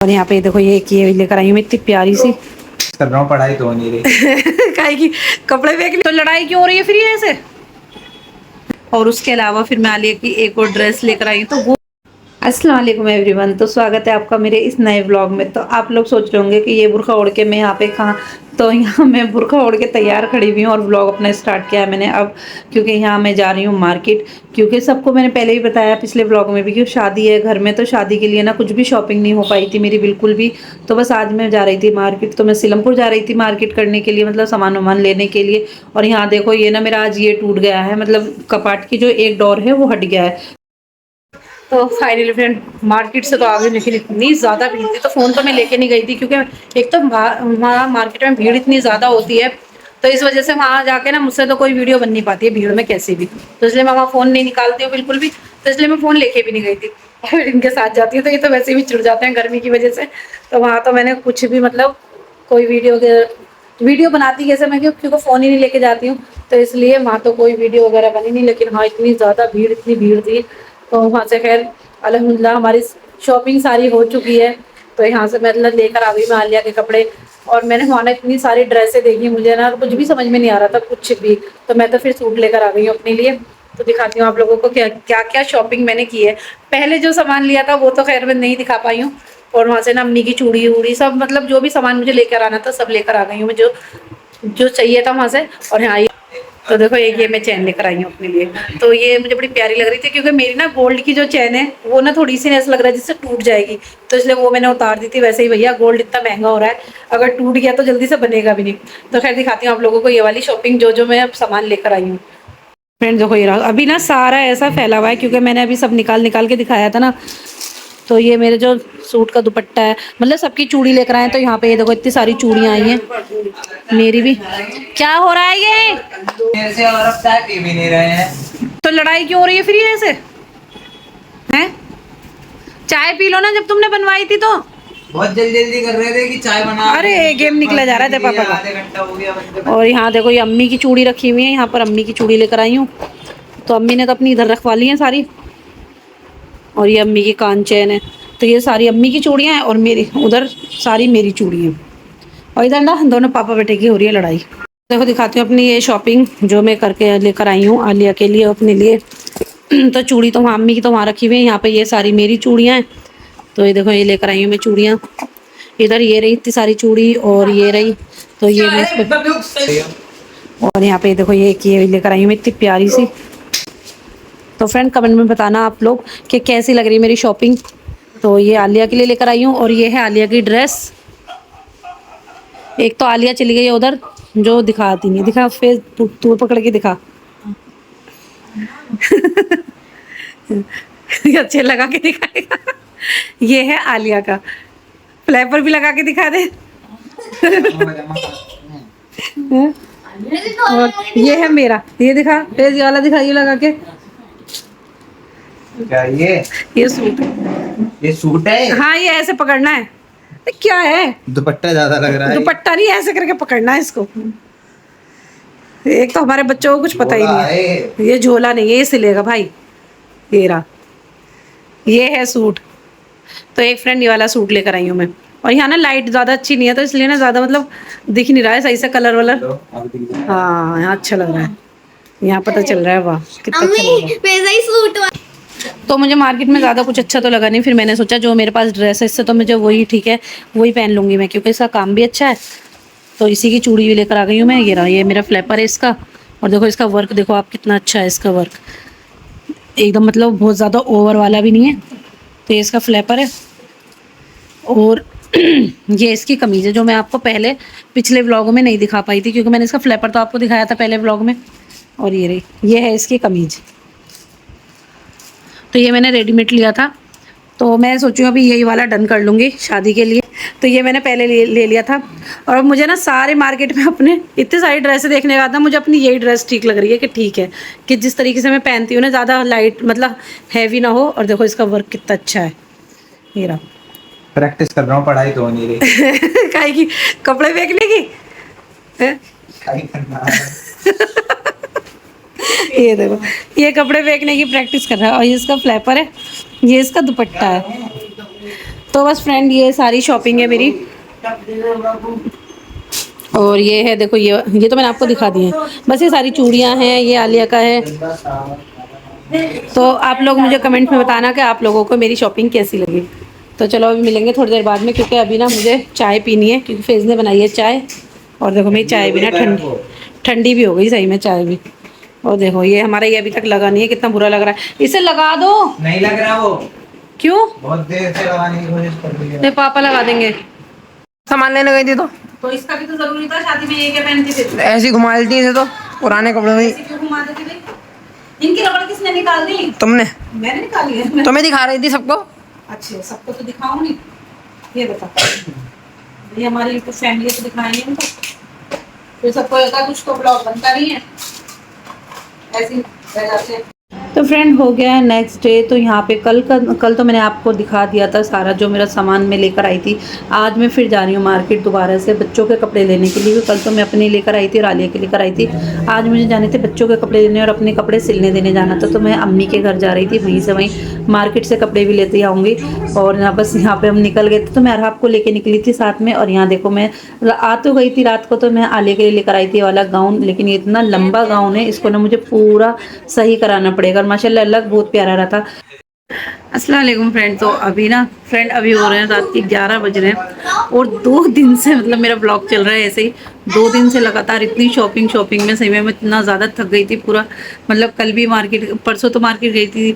और यहाँ पे देखो ये की लेकर आई हूँ मैं इतनी प्यारी सी कर रहा हूँ, पढ़ाई तो हो नहीं रही। काहे की कपड़े फेंक तो लड़ाई क्यों हो रही है फिर ये ऐसे। और उसके अलावा फिर मैं आलिया की एक और ड्रेस लेकर आई तो वो अस्सलाम वालेकुम एवरीवन। तो स्वागत है आपका मेरे इस नए व्लॉग में। तो आप लोग सोच रहे होंगे कि ये बुर्खा ओढ़ के मैं यहाँ पे कहाँ, तो यहाँ मैं बुर्खा ओढ़ के तैयार खड़ी हुई हूँ और व्लॉग अपना स्टार्ट किया है मैंने अब, क्योंकि यहाँ मैं जा रही हूँ मार्केट। क्योंकि सबको मैंने पहले ही बताया पिछले व्लॉग में भी कि शादी है घर में, तो शादी के लिए ना कुछ भी शॉपिंग नहीं हो पाई थी मेरी बिल्कुल भी। तो बस आज मैं जा रही थी मार्केट, तो मैं सीलमपुर जा रही थी मार्केट करने के लिए, मतलब सामान वामान लेने के लिए। और यहाँ देखो ये ना मेरा आज ये टूट गया है, मतलब कपाट की जो एक डोर है वो हट गया है। तो फाइनली फ्रेंड मार्केट से तो आगे, लेकिन इतनी ज़्यादा भीड़ थी तो फ़ोन तो मैं लेके नहीं गई थी, क्योंकि एक तो वहाँ मार्केट में भीड़ इतनी ज़्यादा होती है, तो इस वजह से वहाँ जाके ना मुझसे तो कोई वीडियो बन नहीं पाती है भीड़ में कैसे भी। तो इसलिए मैं वहाँ फ़ोन नहीं निकालती हूँ बिल्कुल भी, तो इसलिए मैं फ़ोन लेके भी नहीं गई थी। और इनके साथ जाती हूँ तो ये तो वैसे भी चिढ़ जाते हैं गर्मी की वजह से। तो वहाँ तो मैंने कुछ भी मतलब कोई वीडियो बनाती कैसे मैं, क्योंकि फ़ोन ही नहीं लेके जाती हूँ, तो इसलिए वहाँ तो कोई वीडियो वगैरह बनी नहीं। लेकिन हाँ इतनी ज़्यादा भीड़, इतनी भीड़ थी। तो वहाँ से खैर अल्हम्दुलिल्लाह हमारी शॉपिंग सारी हो चुकी है। तो यहाँ से मैं मतलब लेकर आ गई मैं आलिया के कपड़े। और मैंने वहाँ ना इतनी सारी ड्रेसें देखी, मुझे ना कुछ भी समझ में नहीं आ रहा था कुछ भी। तो मैं तो फिर सूट लेकर आ गई हूँ अपने लिए। तो दिखाती हूँ आप लोगों को क्या क्या क्या शॉपिंग मैंने की है। पहले जो सामान लिया था वो तो खैर मैं नहीं दिखा पाई हूँ। और वहाँ से ना अम्मी की चूड़ी वूड़ी सब, मतलब जो भी सामान मुझे लेकर आना था सब लेकर आ गई हूँ मैं, जो जो चाहिए था वहाँ से। और यहाँ तो देखो एक ये मैं चैन लेकर आई हूँ अपने लिए। तो ये मुझे बड़ी प्यारी लग रही थी, क्योंकि मेरी ना गोल्ड की जो चैन है वो ना थोड़ी सी ऐसा लग रहा है जिससे टूट जाएगी, तो इसलिए वो मैंने उतार दी थी। वैसे ही भैया गोल्ड इतना महंगा हो रहा है, अगर टूट गया तो जल्दी से बनेगा भी नहीं। तो खैर दिखाती हूँ आप लोगों को ये वाली शॉपिंग जो जो मैं अब सामान लेकर आई हूँ। फ्रेंड देखो ये रहा, अभी ना सारा ऐसा फैला हुआ है क्योंकि मैंने अभी सब निकाल निकाल के दिखाया था ना। तो ये मेरे जो सूट का दुपट्टा है, मतलब सबकी चूड़ी लेकर आए। तो यहाँ पे ये देखो इतनी सारी चूड़ियाँ आई हैं मेरी भी। क्या हो रहा है ये? मेरे से और अब चाय पी भी नहीं रहे हैं। तो लड़ाई क्यों हो रही है फिर ये ऐसे हैं? चाय पी लो ना, जब तुमने बनवाई थी तो। बहुत जल्दी जल्दी कर रहे थे कि चाय बना। अरे गेम निकला जा रहा था पापा का। आधे घंटा हो गया बनते। और यहाँ देखो ये अम्मी की चूड़ी रखी हुई है, यहाँ पर अम्मी की चूड़ी लेकर आई हूँ। तो अम्मी ने तो अपनी इधर रखवा ली है सारी। और ये अम्मी की कान चैन है। तो ये सारी अम्मी की चूड़ियाँ हैं और मेरी उधर सारी मेरी चूड़ी हैं। और इधर ना दोनों पापा बेटे की हो रही है लड़ाई। देखो दिखाती हूँ अपनी ये शॉपिंग जो मैं करके लेकर आई हूँ आलिया के लिए अपने लिए। तो चूड़ी तो वहाँ अम्मी की तो वहाँ रखी हुई है, यहाँ पे ये सारी मेरी चूड़ियाँ हैं। तो ये देखो ये लेकर आई हूँ मैं चूड़ियाँ। इधर ये रही इतनी सारी चूड़ी और ये रही। तो ये मैं और यहाँ पे देखो ये लेकर आई हूँ मैं इतनी प्यारी सी। तो फ्रेंड कमेंट में बताना आप लोग कि कैसी लग रही है मेरी शॉपिंग। तो ये आलिया के लिए लेकर आई हूँ और ये है आलिया की ड्रेस। एक तो आलिया चली गई है उधर, जो दिखाती नहीं, दिखा फेस तू पकड़ के दिखा। अच्छे लगा के दिखाएगा। ये है आलिया का फ्लैपर भी लगा के दिखा दे। और ये है मेरा, ये दिखा फेस, ये वाला दिखा, ये लगा के। क्या ये सूट, ये सूट है? हाँ ये ऐसे पकड़ना है। क्या है? दुपट्टा ज्यादा लग रहा है। दुपट्टा नहीं, ऐसे करके पकड़ना है इसको। एक तो हमारे बच्चों को कुछ पता ही नहीं है। ये झोला नहीं है, ये सिलेगा भाई। ये रहा, ये है सूट। तो एक फ्रेंड ये वाला सूट लेकर आई हूँ मैं। और यहाँ ना लाइट ज्यादा अच्छी नहीं है, तो इसलिए ना ज्यादा मतलब दिख नहीं रहा है सही से कलर वलर। हाँ यहाँ अच्छा लग रहा है, यहाँ पता चल रहा है। वाह कितना अच्छा लग रहा है। तो मुझे मार्केट में ज़्यादा कुछ अच्छा तो लगा नहीं, फिर मैंने सोचा जो मेरे पास ड्रेस है इससे तो मुझे वही ठीक है, वही पहन लूँगी मैं, क्योंकि इसका काम भी अच्छा है। तो इसी की चूड़ी भी लेकर आ गई हूँ मैं। ये रहा, ये मेरा फ्लैपर है इसका। और देखो इसका वर्क देखो आप कितना अच्छा है इसका वर्क, एकदम मतलब बहुत ज़्यादा ओवर वाला भी नहीं है। तो ये इसका फ्लैपर है। और ये इसकी कमीज़ है जो मैं आपको पहले पिछले व्लॉग में नहीं दिखा पाई थी, क्योंकि मैंने इसका फ्लैपर तो आपको दिखाया था पहले व्लॉग में। और ये रही, ये है इसकी कमीज़। तो ये मैंने रेडीमेड लिया था, तो मैं सोचूँ अभी यही वाला डन कर लूँगी शादी के लिए। तो ये मैंने पहले ले लिया था। और अब मुझे ना सारे मार्केट में अपने इतनी सारी ड्रेसें देखने का था, मुझे अपनी यही ड्रेस ठीक लग रही है कि ठीक है कि जिस तरीके से मैं पहनती हूँ ना, ज़्यादा लाइट मतलब हैवी ना हो। और देखो इसका वर्क कितना अच्छा है। ये रहा, प्रैक्टिस कर रहा हूँ, पढ़ाई तो हो नहीं रही। काहे की कपड़े फेंकने की है? ये देखो ये कपड़े फेंकने की प्रैक्टिस कर रहा है। और ये इसका फ्लैपर है, ये इसका दुपट्टा है। तो बस फ्रेंड ये सारी शॉपिंग है मेरी। और ये है देखो, ये तो मैंने आपको दिखा दी है। बस ये सारी चूड़ियाँ हैं, ये आलिया का है। तो आप लोग मुझे कमेंट में बताना कि आप लोगों को मेरी शॉपिंग कैसी लगी। तो चलो अभी मिलेंगे थोड़ी देर बाद में, क्योंकि अभी ना मुझे चाय पीनी है, क्योंकि फेज ने बनाई है चाय। और देखो मेरी चाय भी ना ठंडी ठंडी भी हो गई सही में चाय भी। और देखो ये हमारा ये अभी तक लगा नहीं है, कितना बुरा लग रहा है। इसे लगा दो। नहीं लग रहा वो, क्यों? बहुत देर से लगाने की कोशिश कर रही है। मेरे पापा लगा देंगे। सामान लेने गई थी तो इसका भी तो जरूरी था, शादी में ये क्या पहनती थी? तो ऐसी घुमा लेती है तो पुराने कपड़ों में। ऐसे क्यों घुमा देती थी? इनकी रबड़ किसने निकाल दी? तुमने मैंने निकाली है। तुम्हें दिखा रही थी सबको। अच्छा, सबको तो दिखाऊं नहीं। ये बता, ये हमारी तो फैमिली को दिखाएंगे इनको, फिर सबको लगा कुछ तो ब्लॉग बनता नहीं है, ऐसी वजह से। तो फ्रेंड हो गया है नेक्स्ट डे। तो यहाँ पे कल तो मैंने आपको दिखा दिया था सारा जो मेरा सामान मैं लेकर आई थी। आज मैं फिर जा रही हूँ मार्केट दोबारा से बच्चों के कपड़े लेने के लिए। कल तो मैं अपने लेकर आई थी और आलिया के लेकर आई थी। आज मुझे जाने थे बच्चों के कपड़े लेने और अपने कपड़े सिलने देने जाना था। तो मैं अम्मी के घर जा रही थी, वहीं से वहीं मार्केट से कपड़े भी लेते आऊँगी। और यहाँ पे हम निकल गए थे, तो मैं अरहाब को लेके निकली थी साथ में। और यहाँ देखो मैं आ तो गई थी रात को, तो मैं आलिया के लिए लेकर आई थी वाला गाउन, लेकिन ये इतना लंबा गाउन है, इसको ना मुझे पूरा सही कराना पड़ेगा। और माशाल्लाह अलग बहुत प्यारा रहा था। अस्सलाम वालेकुम फ्रेंड। तो अभी ना फ्रेंड अभी हो रहे हैं रात के 11 बज रहे हैं, और 2 दिन से मतलब मेरा ब्लॉग चल रहा है ऐसे ही। 2 दिन से लगातार इतनी शॉपिंग में सही में मैं इतना ज़्यादा थक गई थी पूरा। मतलब कल भी मार्केट, परसों तो मार्केट गई थी।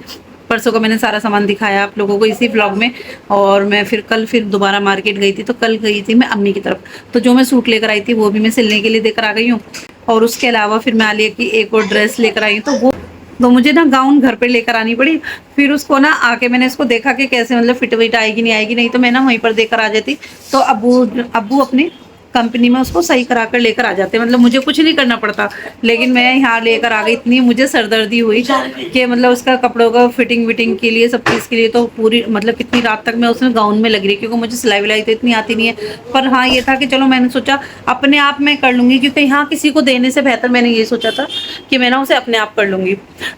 परसों का मैंने सारा सामान दिखाया आप लोगों को इसी ब्लॉग में। और मैं कल दोबारा मार्केट गई थी। तो कल गई थी मैं अम्मी की तरफ। तो जो मैं सूट लेकर आई थी वो भी मैं सिलने के लिए देकर आ गई हूँ। और उसके अलावा फिर मैं आलिया की एक और ड्रेस लेकर आई हूँ। तो मुझे ना गाउन घर पे लेकर आनी पड़ी। फिर उसको ना आके मैंने इसको देखा कि कैसे मतलब फिट विट आएगी नहीं आएगी, नहीं तो मैं ना वहीं पर देकर आ जाती। तो अब्बू अपनी कंपनी में उसको सही करा कर लेकर आ जाते, मतलब मुझे कुछ नहीं करना पड़ता। लेकिन मैं यहाँ लेकर आ गई, इतनी मुझे सरदर्दी हुई कि मतलब उसका कपड़ों का फिटिंग विटिंग के लिए सब चीज़ के लिए तो पूरी मतलब कितनी रात तक मैं उसमें गाउन में लग रही, क्योंकि मुझे सिलाई विलाई तो इतनी आती नहीं है। पर हाँ ये था कि चलो मैंने सोचा अपने आप मैं कर लूँगी, क्योंकि यहाँ किसी को देने से बेहतर मैंने ये सोचा था कि मैं ना उसे अपने आप कर लूँगी।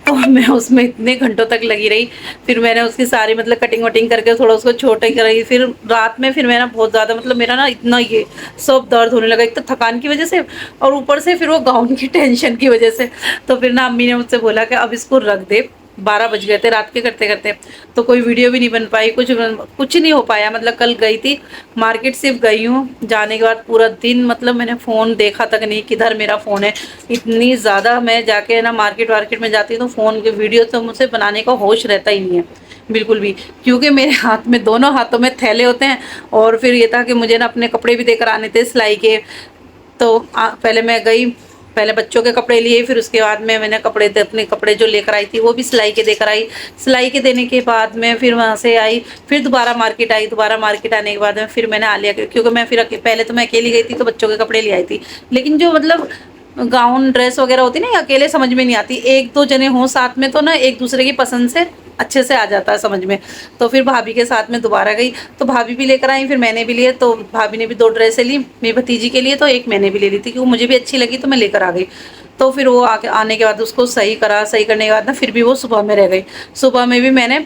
तो मैं उसमें इतने घंटों तक लगी रही। फिर मैंने उसकी सारी मतलब कटिंग वटिंग करके थोड़ा उसको छोटा ही कराई। फिर रात में फिर मैं ना बहुत ज़्यादा मतलब मेरा ना इतना ये सब दर्द होने लगा, एक तो थकान की वजह से और ऊपर से फिर वो गाउन की टेंशन की वजह से। तो फिर ना अम्मी ने मुझसे बोला कि अब इसको रख दे। 12 बज गए थे रात के करते करते। तो कोई वीडियो भी नहीं बन पाई, कुछ नहीं हो पाया। मतलब कल गई थी मार्केट, सिर्फ गई हूँ। जाने के बाद पूरा दिन मतलब मैंने फ़ोन देखा तक नहीं, किधर मेरा फ़ोन है। इतनी ज़्यादा मैं जाके ना मार्केट में जाती हूँ तो फ़ोन के वीडियो तो मुझसे बनाने का होश रहता ही नहीं है बिल्कुल भी, क्योंकि मेरे हाथ में दोनों हाथों में थैले होते हैं। और फिर ये था कि मुझे ना अपने कपड़े भी देकर आने थे सिलाई के। तो पहले मैं गई, पहले बच्चों के कपड़े लिए, फिर उसके बाद में मैंने अपने कपड़े जो लेकर आई थी वो भी सिलाई के देकर आई। सिलाई के देने के बाद में फिर वहाँ से आई, फिर दोबारा मार्केट आई। दोबारा मार्केट आने के बाद में फिर मैंने आलिया, क्योंकि मैं फिर पहले तो मैं अकेली गई थी तो बच्चों के कपड़े ले आई थी। लेकिन जो मतलब गाउन ड्रेस वगैरह होती ना अकेले समझ में नहीं आती, एक दो जने हों साथ में तो ना एक दूसरे की पसंद से अच्छे से आ जाता है समझ में। तो फिर भाभी के साथ में दोबारा गई, तो भाभी भी लेकर आई, फिर मैंने भी लिए। तो भाभी ने भी 2 ड्रेसें ली मेरी भतीजी के लिए, तो एक मैंने भी ले ली थी क्योंकि मुझे भी अच्छी लगी तो मैं लेकर आ गई। तो फिर वो आने के बाद उसको सही करने के बाद ना फिर भी वो सुबह में रह गई। सुबह में भी मैंने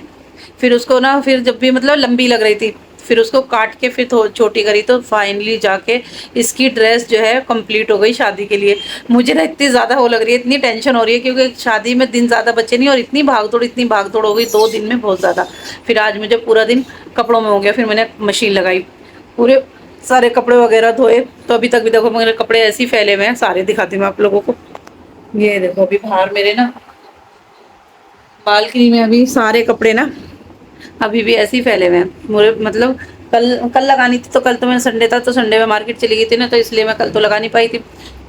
फिर उसको ना फिर जब भी मतलब लंबी लग रही थी फिर उसको काट के फिर छोटी करी। तो फाइनली जाके इसकी ड्रेस जो है कंप्लीट हो गई शादी के लिए। मुझे ना इतनी ज़्यादा वो लग रही है, इतनी टेंशन हो रही है, क्योंकि शादी में दिन ज़्यादा बचे नहीं और इतनी भाग दौड़ हो गई 2 दिन में बहुत ज़्यादा। फिर आज मुझे पूरा दिन कपड़ों में हो गया। फिर मैंने मशीन लगाई, पूरे सारे कपड़े वगैरह धोए। तो अभी तक भी देखो मेरे कपड़े ऐसे ही फैले हुए हैं, सारे दिखाती हूँ आप लोगों को। ये देखो अभी बाहर मेरे ना बालकनी में अभी सारे कपड़े ना अभी भी ऐसे ही फैले हुए हैं मुझे। मतलब कल लगानी थी, तो कल तो मैं संडे था तो संडे में मार्केट चली गई थी ना, तो इसलिए मैं कल तो लगा नहीं पाई थी।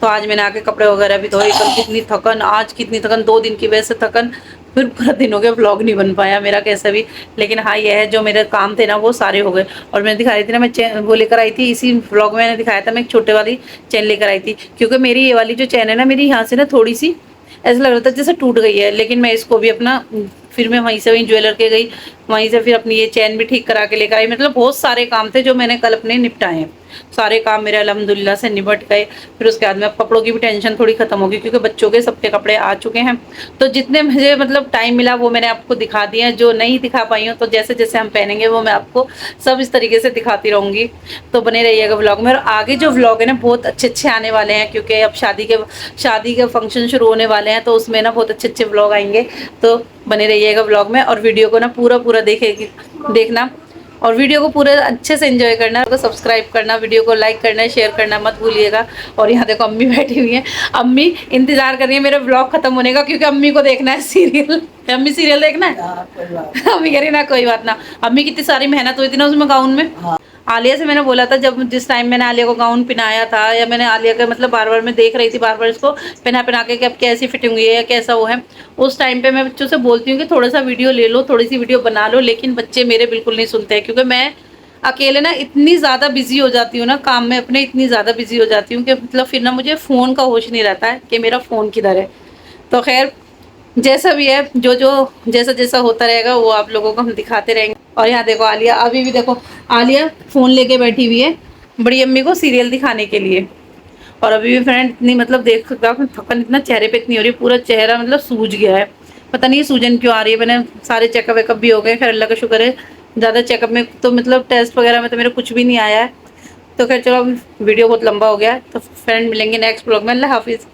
तो आज मैंने आके कपड़े वगैरह भी धोए। कल कितनी थकन, आज कितनी थकन, 2 दिन की वजह से थकन। फिर पूरा दिन हो गया, व्लॉग नहीं बन पाया मेरा कैसा भी। लेकिन हाँ यह है जो मेरे काम थे ना वो सारे हो गए। और मैं दिखा रही थी ना, मैं चैन वो लेकर आई थी, इसी व्लॉग में मैंने दिखाया था, मैं एक छोटे वाली चैन लेकर आई थी। क्योंकि मेरी ये वाली जो चैन है ना, मेरी यहाँ से ना थोड़ी सी ऐसा लग रहा था जैसे टूट गई है। लेकिन मैं इसको भी अपना फिर मैं वहीं ज्वेलर के गई, वहीं से फिर अपनी ये चैन भी ठीक करा के लेकर आई। मतलब बहुत सारे काम थे जो मैंने कल अपने निपटाए हैं। सारे काम मेरे अल्हम्दुलिल्लाह से निपट गए। फिर उसके बाद में अब कपड़ों की भी टेंशन थोड़ी खत्म होगी, क्योंकि बच्चों के सबके कपड़े आ चुके हैं। तो जितने मुझे मतलब टाइम मिला वो मैंने आपको दिखा दिए हैं। जो नहीं दिखा पाई हूँ तो जैसे जैसे हम पहनेंगे वो मैं आपको सब इस तरीके से दिखाती रहूँगी। तो बने रहिएगा व्लॉग में। और आगे जो व्लॉग है ना बहुत अच्छे अच्छे आने वाले हैं, क्योंकि अब शादी के फंक्शन शुरू होने वाले हैं, तो उसमें ना बहुत अच्छे अच्छे व्लॉग आएंगे। तो बने रहिएगा व्लॉग में और वीडियो को ना पूरा पूरा देखना और वीडियो को पूरे अच्छे से एंजॉय करना, तो सब्सक्राइब करना, वीडियो को लाइक करना, शेयर करना मत भूलिएगा। और यहाँ देखो अम्मी बैठी हुई हैं। अम्मी इंतजार कर रही है मेरे व्लॉग खत्म होने का, क्योंकि अम्मी को देखना है सीरियल। अम्मी सीरियल देखना है। हाँ, कोई बात अम्मी कह रही ना कोई बात ना। अम्मी कितनी सारी मेहनत हुई थी ना उसमें गाउन में। हाँ। आलिया से मैंने बोला था, जब जिस टाइम मैंने आलिया को गाउन पहनाया था, या मैंने आलिया का मतलब बार बार मैं देख रही थी बार बार इसको पहना पहना के कि अब कैसी फिटिंग हुई है या कैसा वो है, उस टाइम पे मैं बच्चों से बोलती हूँ कि थोड़ा सा वीडियो ले लो, थोड़ी सी वीडियो बना लो, लेकिन बच्चे मेरे बिल्कुल नहीं सुनते हैं। क्योंकि मैं अकेले ना इतनी ज़्यादा बिजी हो जाती हूँ ना, काम में अपने इतनी ज़्यादा बिजी हो जाती हूँ कि मतलब फिर ना मुझे फ़ोन का होश नहीं रहता है कि मेरा फ़ोन किधर है। तो खैर जैसा भी है, जो जो जैसा जैसा होता रहेगा वो आप लोगों को हम दिखाते रहेंगे। और यहाँ देखो आलिया, अभी भी देखो आलिया फ़ोन लेके बैठी हुई है बड़ी अम्मी को सीरियल दिखाने के लिए। और अभी भी फ्रेंड इतनी मतलब देख सकते हो थकन इतना चेहरे पे इतनी हो रही है, पूरा चेहरा मतलब सूज गया है। पता नहीं सूजन क्यों आ रही है। मैंने सारे चेकअप वेकअप भी हो गए, खैर अल्लाह का शुक्र है। ज़्यादा चेकअप में तो मतलब टेस्ट वगैरह में तो मेरा कुछ भी नहीं आया है। तो खैर चलो, अब वीडियो बहुत लंबा हो गया है, तो फ्रेंड मिलेंगे नेक्स्ट ब्लॉग में। अल्लाह हाफिज़।